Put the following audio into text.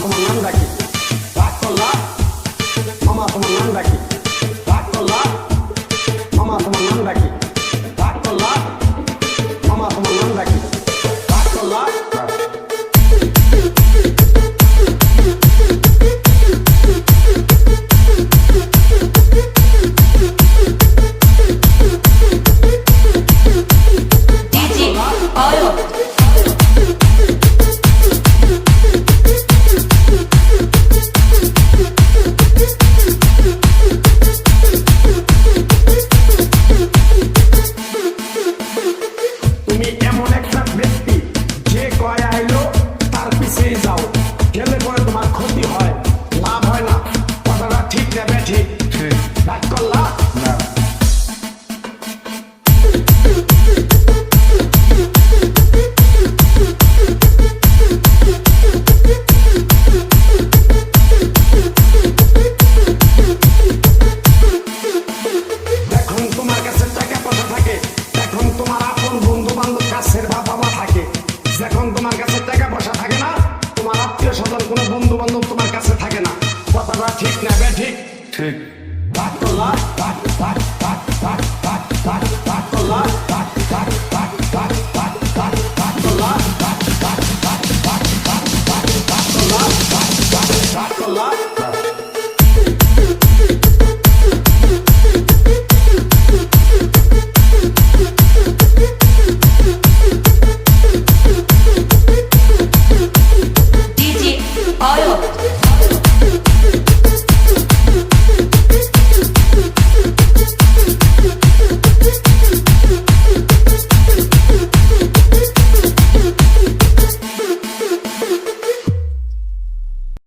তোমার নাম ডাকি, রাগ করলা মামা তোমার নাম ডাকি, রাগ করলা মামা তোমার নাম ডাকি, রাগ করলা মামা তোমার নাম ডাকি, রাগ করলা। তুমি এমন একটা ব্যক্তি যে কয় আইলো তার পিছেই যাও, গেলে পরে তোমার ক্ষতি হয়, লাভ হয় না। কথাটা ঠিক নেবে ঠিক, রাগ করলা না। এখন তোমার কাছে টাকা পয়সা থাকে, এখন তোমার আপন বন্ধু বান্ধব কাছের বাবা মা থাকে, যখন তোমার কাছে টাকা পয়সা থাকে না, তোমার আত্মীয় স্বজন কোনো বন্ধু বান্ধব তোমার কাছে থাকে না। কথাটা ঠিক না বে ঠিক, ঠিক রাগ করলা।